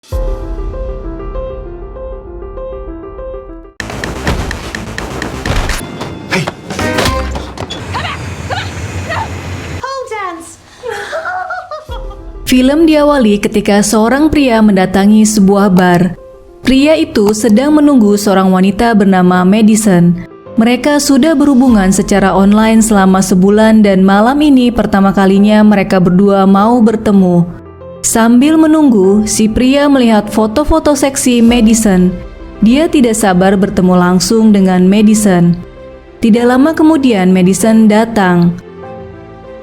Hey, Film diawali ketika seorang pria mendatangi sebuah bar. Pria itu sedang menunggu seorang wanita bernama Madison. Mereka sudah berhubungan secara online selama sebulan dan malam ini pertama kalinya mereka berdua mau bertemu. Sambil menunggu, si pria melihat foto-foto seksi Madison. Dia tidak sabar bertemu langsung dengan Madison. Tidak lama kemudian Madison datang.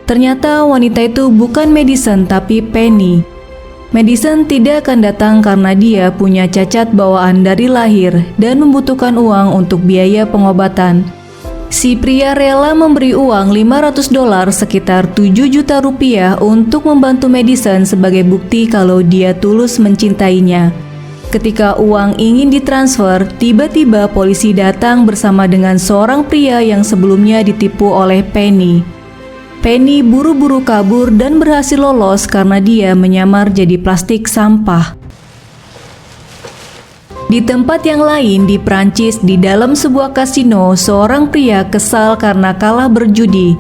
Ternyata wanita itu bukan Madison tapi Penny. Madison tidak akan datang karena dia punya cacat bawaan dari lahir dan membutuhkan uang untuk biaya pengobatan. Si pria rela memberi uang $500 sekitar 7 juta rupiah untuk membantu Madison sebagai bukti kalau dia tulus mencintainya. Ketika uang ingin ditransfer, tiba-tiba polisi datang bersama dengan seorang pria yang sebelumnya ditipu oleh Penny. Penny buru-buru kabur dan berhasil lolos karena dia menyamar jadi plastik sampah. Di tempat yang lain di Prancis, di dalam sebuah kasino, seorang pria kesal karena kalah berjudi.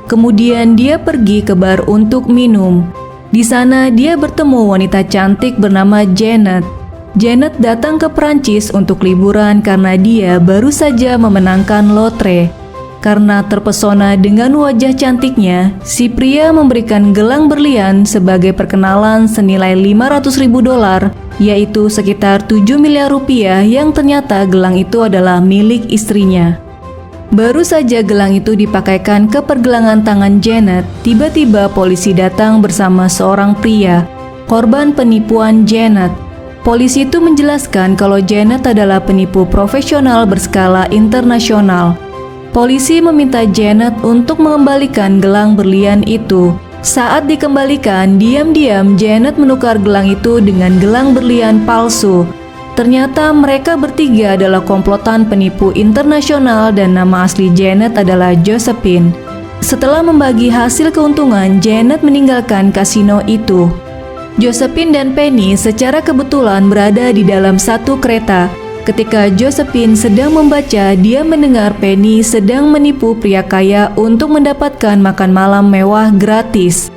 Kemudian dia pergi ke bar untuk minum. Di sana dia bertemu wanita cantik bernama Janet. Janet datang ke Prancis untuk liburan karena dia baru saja memenangkan lotre. Karena terpesona dengan wajah cantiknya, si pria memberikan gelang berlian sebagai perkenalan senilai $500.000, yaitu sekitar 7 miliar rupiah yang ternyata gelang itu adalah milik istrinya. Baru saja gelang itu dipakaikan ke pergelangan tangan Janet, tiba-tiba polisi datang bersama seorang pria, korban penipuan Janet. Polisi itu menjelaskan kalau Janet adalah penipu profesional berskala internasional. Polisi meminta Janet untuk mengembalikan gelang berlian itu. Saat dikembalikan, diam-diam Janet menukar gelang itu dengan gelang berlian palsu. Ternyata mereka bertiga adalah komplotan penipu internasional dan nama asli Janet adalah Josephine. Setelah membagi hasil keuntungan, Janet meninggalkan kasino itu. Josephine dan Penny secara kebetulan berada di dalam satu kereta. Ketika Josephine sedang membaca, dia mendengar Penny sedang menipu pria kaya untuk mendapatkan makan malam mewah gratis.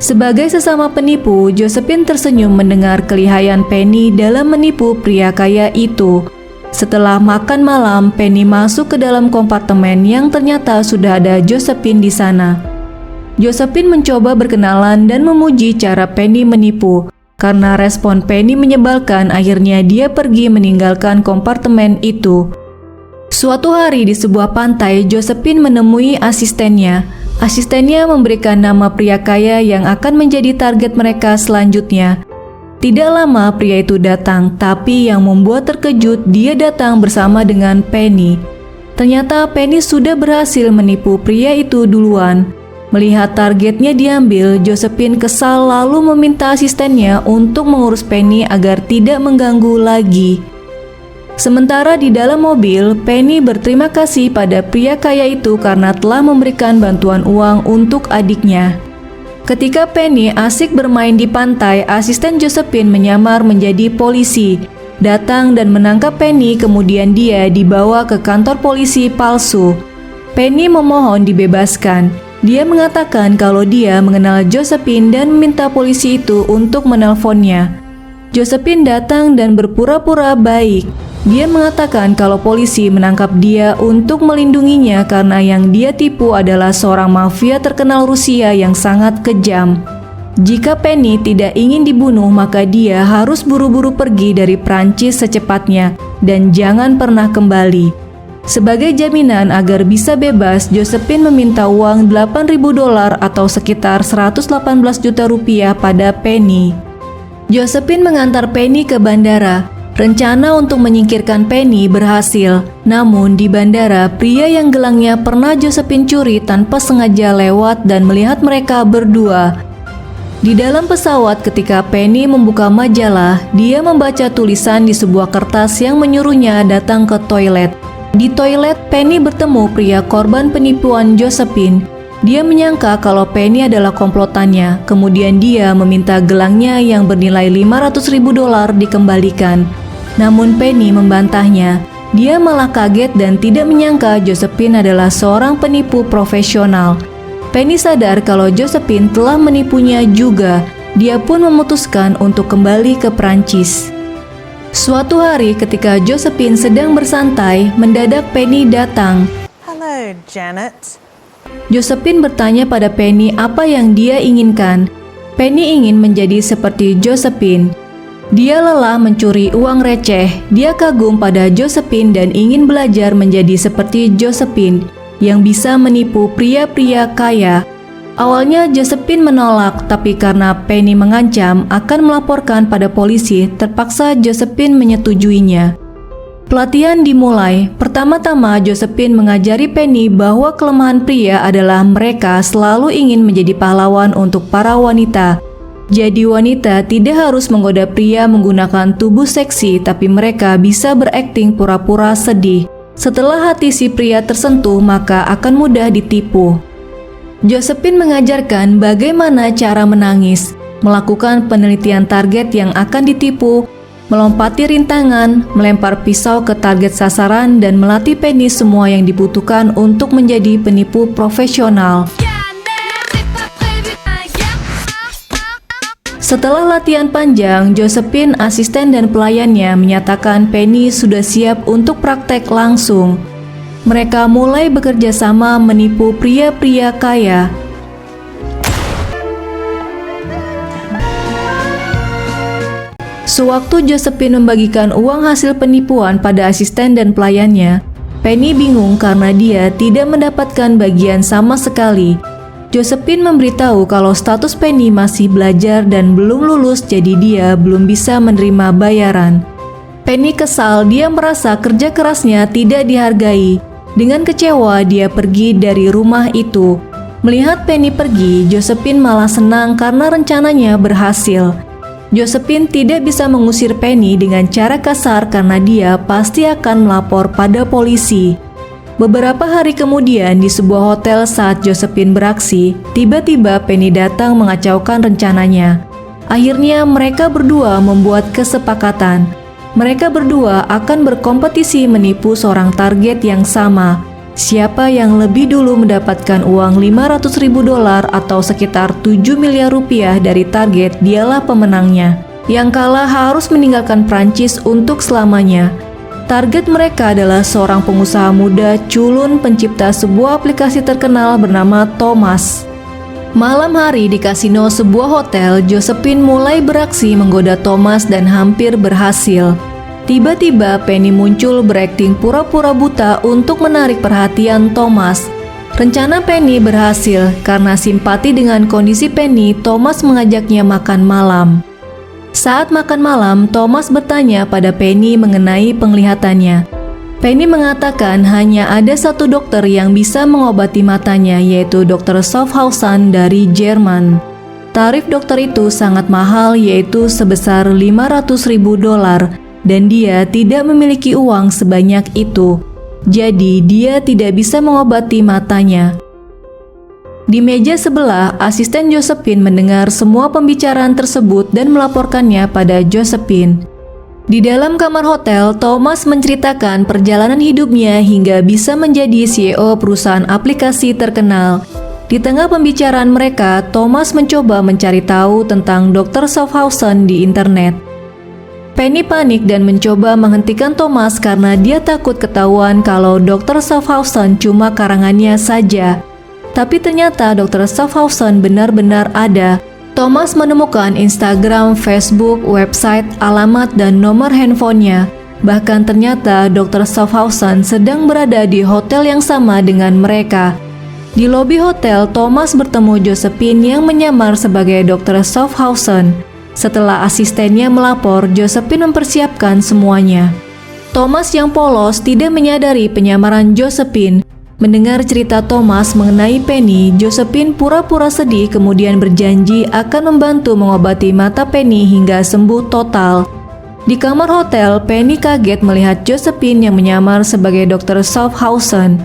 Sebagai sesama penipu, Josephine tersenyum mendengar kelihayan Penny dalam menipu pria kaya itu. Setelah makan malam, Penny masuk ke dalam kompartemen yang ternyata sudah ada Josephine di sana. Josephine mencoba berkenalan dan memuji cara Penny menipu. Karena respon Penny menyebalkan, akhirnya dia pergi meninggalkan kompartemen itu. Suatu hari di sebuah pantai, Josephine menemui asistennya. Asistennya memberikan nama pria kaya yang akan menjadi target mereka selanjutnya. Tidak lama pria itu datang, tapi yang membuat terkejut, dia datang bersama dengan Penny. Ternyata Penny sudah berhasil menipu pria itu duluan. Melihat targetnya diambil, Josephine kesal lalu meminta asistennya untuk mengurus Penny agar tidak mengganggu lagi. Sementara di dalam mobil, Penny berterima kasih pada pria kaya itu karena telah memberikan bantuan uang untuk adiknya. Ketika Penny asik bermain di pantai, asisten Josephine menyamar menjadi polisi, datang dan menangkap Penny, kemudian dia dibawa ke kantor polisi palsu. Penny memohon dibebaskan. Dia mengatakan kalau dia mengenal Josephine dan meminta polisi itu untuk menelponnya. Josephine datang dan berpura-pura baik. Dia mengatakan kalau polisi menangkap dia untuk melindunginya karena yang dia tipu adalah seorang mafia terkenal Rusia yang sangat kejam. Jika Penny tidak ingin dibunuh, maka dia harus buru-buru pergi dari Prancis secepatnya dan jangan pernah kembali. Sebagai jaminan agar bisa bebas, Josephine meminta uang $8.000 atau sekitar 118 juta rupiah pada Penny. Josephine mengantar Penny ke bandara. Rencana untuk menyingkirkan Penny berhasil. Namun di bandara, pria yang gelangnya pernah Josephine curi tanpa sengaja lewat dan melihat mereka berdua. Di dalam pesawat ketika Penny membuka majalah, dia membaca tulisan di sebuah kertas yang menyuruhnya datang ke toilet. Di toilet, Penny bertemu pria korban penipuan Josephine. Dia menyangka kalau Penny adalah komplotannya, kemudian dia meminta gelangnya yang bernilai $500.000 dikembalikan. Namun Penny membantahnya. Dia malah kaget dan tidak menyangka Josephine adalah seorang penipu profesional. Penny sadar kalau Josephine telah menipunya juga. Dia pun memutuskan untuk kembali ke Prancis. Suatu hari ketika Josephine sedang bersantai, mendadak Penny datang. Hello, Janet. Josephine bertanya pada Penny apa yang dia inginkan. Penny ingin menjadi seperti Josephine. Dia lelah mencuri uang receh. Dia kagum pada Josephine dan ingin belajar menjadi seperti Josephine yang bisa menipu pria-pria kaya. Awalnya Josephine menolak, tapi karena Penny mengancam akan melaporkan pada polisi, terpaksa Josephine menyetujuinya. Pelatihan dimulai. Pertama-tama Josephine mengajari Penny bahwa kelemahan pria adalah mereka selalu ingin menjadi pahlawan untuk para wanita. Jadi wanita tidak harus menggoda pria menggunakan tubuh seksi, tapi mereka bisa berakting pura-pura sedih. Setelah hati si pria tersentuh, maka akan mudah ditipu. Josephine mengajarkan bagaimana cara menangis, melakukan penelitian target yang akan ditipu, melompati rintangan, melempar pisau ke target sasaran, dan melatih Penny semua yang dibutuhkan untuk menjadi penipu profesional. Setelah latihan panjang, Josephine, asisten dan pelayannya menyatakan Penny sudah siap untuk praktek langsung. Mereka mulai bekerja sama menipu pria-pria kaya. Sewaktu Josephine membagikan uang hasil penipuan pada asisten dan pelayannya, Penny bingung karena dia tidak mendapatkan bagian sama sekali. Josephine memberitahu kalau status Penny masih belajar dan belum lulus, jadi dia belum bisa menerima bayaran. Penny kesal, dia merasa kerja kerasnya tidak dihargai. Dengan kecewa, dia pergi dari rumah itu. Melihat Penny pergi, Josephine malah senang karena rencananya berhasil. Josephine tidak bisa mengusir Penny dengan cara kasar karena dia pasti akan melapor pada polisi. Beberapa hari kemudian di sebuah hotel saat Josephine beraksi, tiba-tiba Penny datang mengacaukan rencananya. Akhirnya mereka berdua membuat kesepakatan. Mereka berdua akan berkompetisi menipu seorang target yang sama. Siapa yang lebih dulu mendapatkan uang $500.000 atau sekitar 7 miliar rupiah dari target, dialah pemenangnya. Yang kalah harus meninggalkan Prancis untuk selamanya. Target mereka adalah seorang pengusaha muda culun pencipta sebuah aplikasi terkenal bernama Thomas. Malam hari di kasino sebuah hotel, Josephine mulai beraksi menggoda Thomas dan hampir berhasil. Tiba-tiba Penny muncul berakting pura-pura buta untuk menarik perhatian Thomas. Rencana Penny berhasil karena simpati dengan kondisi Penny, Thomas mengajaknya makan malam. Saat makan malam, Thomas bertanya pada Penny mengenai penglihatannya. Penny mengatakan hanya ada satu dokter yang bisa mengobati matanya, yaitu Dr. Schaffhausen dari Jerman. Tarif dokter itu sangat mahal, yaitu sebesar $500.000. Dan dia tidak memiliki uang sebanyak itu, jadi dia tidak bisa mengobati matanya. Di meja sebelah, asisten Josephine mendengar semua pembicaraan tersebut dan melaporkannya pada Josephine. Di dalam kamar hotel, Thomas menceritakan perjalanan hidupnya hingga bisa menjadi CEO perusahaan aplikasi terkenal. Di tengah pembicaraan mereka, Thomas mencoba mencari tahu tentang Dr. Schaffhausen di internet. Penny panik dan mencoba menghentikan Thomas karena dia takut ketahuan kalau Dr. Schaffhausen cuma karangannya saja. Tapi ternyata Dr. Schaffhausen benar-benar ada. Thomas menemukan Instagram, Facebook, website, alamat, dan nomor handphonenya. Bahkan ternyata Dr. Schaffhausen sedang berada di hotel yang sama dengan mereka. Di lobi hotel, Thomas bertemu Josephine yang menyamar sebagai Dr. Schaffhausen. Setelah asistennya melapor, Josephine mempersiapkan semuanya. Thomas yang polos tidak menyadari penyamaran Josephine. Mendengar cerita Thomas mengenai Penny, Josephine pura-pura sedih kemudian berjanji akan membantu mengobati mata Penny hingga sembuh total. Di kamar hotel, Penny kaget melihat Josephine yang menyamar sebagai Dr. Schaffhausen.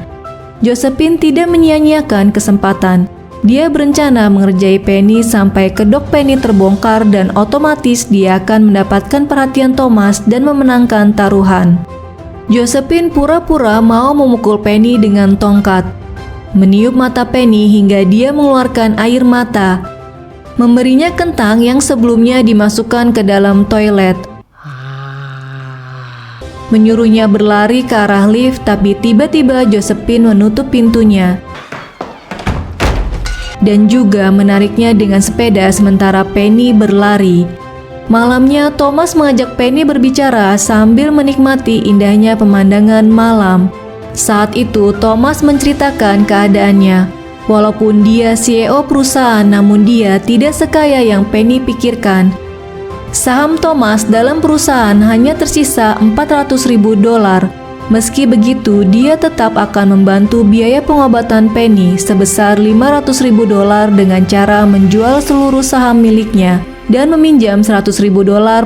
Josephine tidak menyia-nyiakan kesempatan. Dia berencana mengerjai Penny sampai kedok Penny terbongkar dan otomatis dia akan mendapatkan perhatian Thomas dan memenangkan taruhan. Josephine pura-pura mau memukul Penny dengan tongkat, meniup mata Penny hingga dia mengeluarkan air mata, memberinya kentang yang sebelumnya dimasukkan ke dalam toilet, menyuruhnya berlari ke arah lift, tapi tiba-tiba Josephine menutup pintunya dan juga menariknya dengan sepeda sementara Penny berlari. Malamnya, Thomas mengajak Penny berbicara sambil menikmati indahnya pemandangan malam. Saat itu, Thomas menceritakan keadaannya. Walaupun dia CEO perusahaan, namun dia tidak sekaya yang Penny pikirkan. Saham Thomas dalam perusahaan hanya tersisa $400.000. Meski begitu, dia tetap akan membantu biaya pengobatan Penny sebesar $500.000 dengan cara menjual seluruh saham miliknya dan meminjam $100.000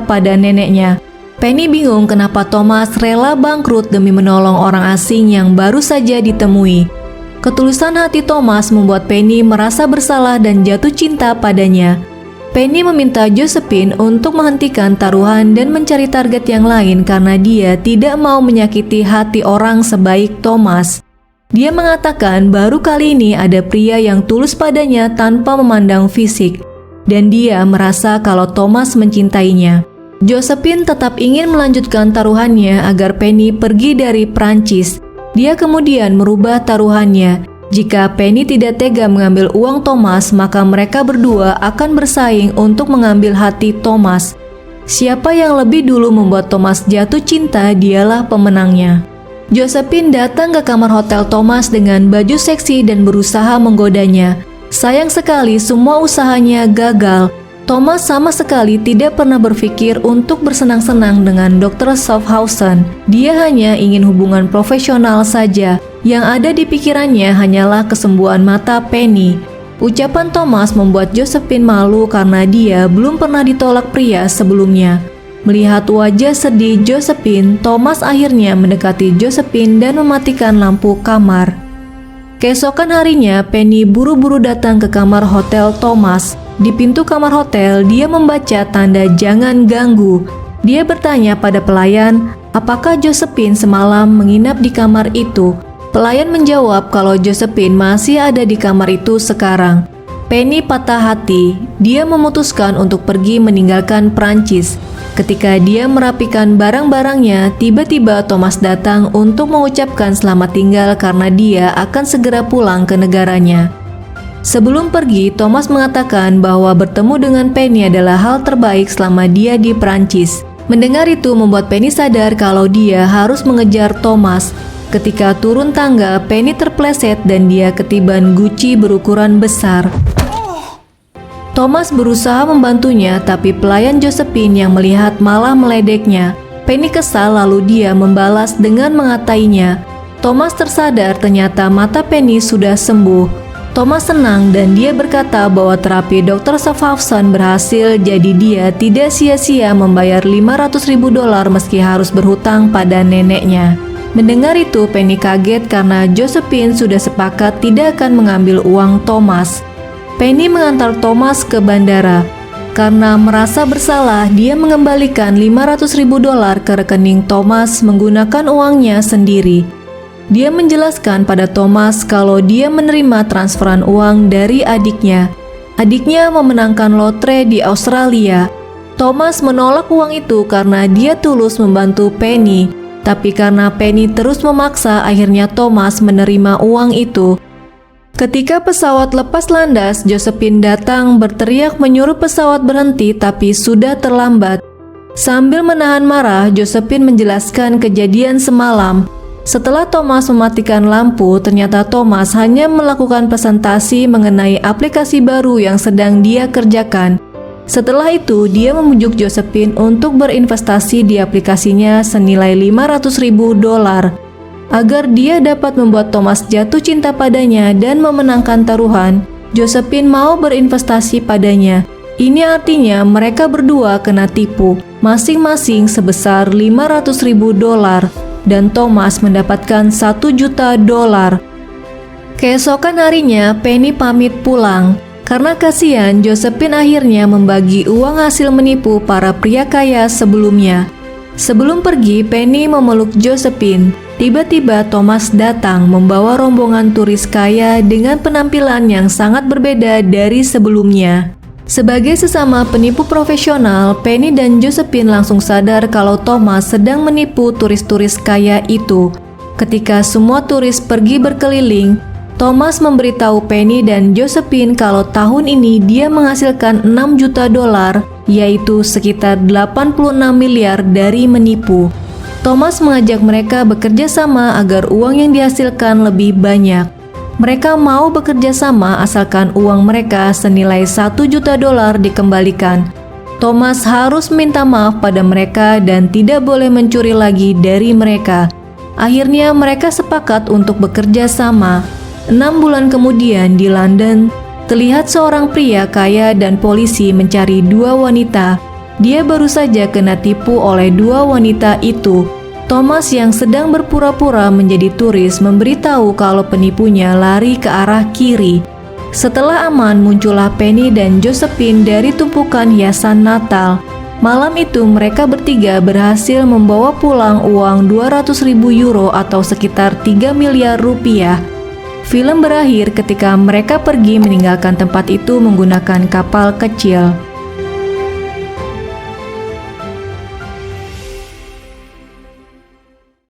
pada neneknya. Penny bingung kenapa Thomas rela bangkrut demi menolong orang asing yang baru saja ditemui. Ketulusan hati Thomas membuat Penny merasa bersalah dan jatuh cinta padanya. Penny meminta Josephine untuk menghentikan taruhan dan mencari target yang lain karena dia tidak mau menyakiti hati orang sebaik Thomas. Dia mengatakan baru kali ini ada pria yang tulus padanya tanpa memandang fisik, dan dia merasa kalau Thomas mencintainya. Josephine tetap ingin melanjutkan taruhannya agar Penny pergi dari Prancis. Dia kemudian merubah taruhannya. Jika Penny tidak tega mengambil uang Thomas, maka mereka berdua akan bersaing untuk mengambil hati Thomas. Siapa yang lebih dulu membuat Thomas jatuh cinta, dialah pemenangnya. Josephine datang ke kamar hotel Thomas dengan baju seksi dan berusaha menggodanya. Sayang sekali semua usahanya gagal. Thomas sama sekali tidak pernah berpikir untuk bersenang-senang dengan Dr. Schaffhausen. Dia hanya ingin hubungan profesional saja. Yang ada di pikirannya hanyalah kesembuhan mata Penny. Ucapan Thomas membuat Josephine malu karena dia belum pernah ditolak pria sebelumnya. Melihat wajah sedih Josephine, Thomas akhirnya mendekati Josephine dan mematikan lampu kamar. Keesokan harinya, Penny buru-buru datang ke kamar hotel Thomas. Di pintu kamar hotel, dia membaca tanda "Jangan ganggu". Dia bertanya pada pelayan, apakah Josephine semalam menginap di kamar itu. Pelayan menjawab kalau Josephine masih ada di kamar itu sekarang. Penny patah hati. Dia memutuskan untuk pergi meninggalkan Prancis. Ketika dia merapikan barang-barangnya, tiba-tiba Thomas datang untuk mengucapkan selamat tinggal karena dia akan segera pulang ke negaranya. Sebelum pergi, Thomas mengatakan bahwa bertemu dengan Penny adalah hal terbaik selama dia di Prancis. Mendengar itu membuat Penny sadar kalau dia harus mengejar Thomas. Ketika turun tangga, Penny terpleset dan dia ketiban guci berukuran besar. Thomas berusaha membantunya, tapi pelayan Josephine yang melihat malah meledeknya. Penny kesal lalu dia membalas dengan mengatainya. Thomas tersadar ternyata mata Penny sudah sembuh. Thomas senang dan dia berkata bahwa terapi Dr. Schaffhausen berhasil, jadi dia tidak sia-sia membayar $500.000 meski harus berhutang pada neneknya. Mendengar itu, Penny kaget karena Josephine sudah sepakat tidak akan mengambil uang Thomas. Penny mengantar Thomas ke bandara. Karena merasa bersalah, dia mengembalikan $500.000 ke rekening Thomas menggunakan uangnya sendiri. Dia menjelaskan pada Thomas kalau dia menerima transferan uang dari adiknya. Adiknya memenangkan lotre di Australia. Thomas menolak uang itu karena dia tulus membantu Penny. Tapi karena Penny terus memaksa, akhirnya Thomas menerima uang itu. Ketika pesawat lepas landas, Josephine datang berteriak menyuruh pesawat berhenti, tapi sudah terlambat. Sambil menahan marah, Josephine menjelaskan kejadian semalam. Setelah Thomas mematikan lampu, ternyata Thomas hanya melakukan presentasi mengenai aplikasi baru yang sedang dia kerjakan. Setelah itu, dia memujuk Josephine untuk berinvestasi di aplikasinya senilai $500.000 agar dia dapat membuat Thomas jatuh cinta padanya dan memenangkan taruhan. Josephine mau berinvestasi padanya. Ini artinya mereka berdua kena tipu, masing-masing sebesar $500.000 dan Thomas mendapatkan $1 juta. Keesokan harinya, Penny pamit pulang. Karena kasihan, Josephine akhirnya membagi uang hasil menipu para pria kaya sebelumnya. Sebelum pergi, Penny memeluk Josephine. Tiba-tiba Thomas datang membawa rombongan turis kaya dengan penampilan yang sangat berbeda dari sebelumnya. Sebagai sesama penipu profesional, Penny dan Josephine langsung sadar kalau Thomas sedang menipu turis-turis kaya itu. Ketika semua turis pergi berkeliling, Thomas memberitahu Penny dan Josephine kalau tahun ini dia menghasilkan 6 juta dolar, yaitu sekitar 86 miliar dari menipu. Thomas mengajak mereka bekerja sama agar uang yang dihasilkan lebih banyak. Mereka mau bekerja sama asalkan uang mereka senilai 1 juta dolar dikembalikan. Thomas harus minta maaf pada mereka dan tidak boleh mencuri lagi dari mereka. Akhirnya mereka sepakat untuk bekerja sama. 6 bulan kemudian di London, terlihat seorang pria kaya dan polisi mencari 2 wanita. Dia baru saja kena tipu oleh 2 wanita itu. Thomas yang sedang berpura-pura menjadi turis memberitahu kalau penipunya lari ke arah kiri. Setelah aman, muncullah Penny dan Josephine dari tumpukan hiasan Natal. Malam itu mereka bertiga berhasil membawa pulang uang 200.000 euro atau sekitar 3 miliar rupiah. Film berakhir ketika mereka pergi meninggalkan tempat itu menggunakan kapal kecil.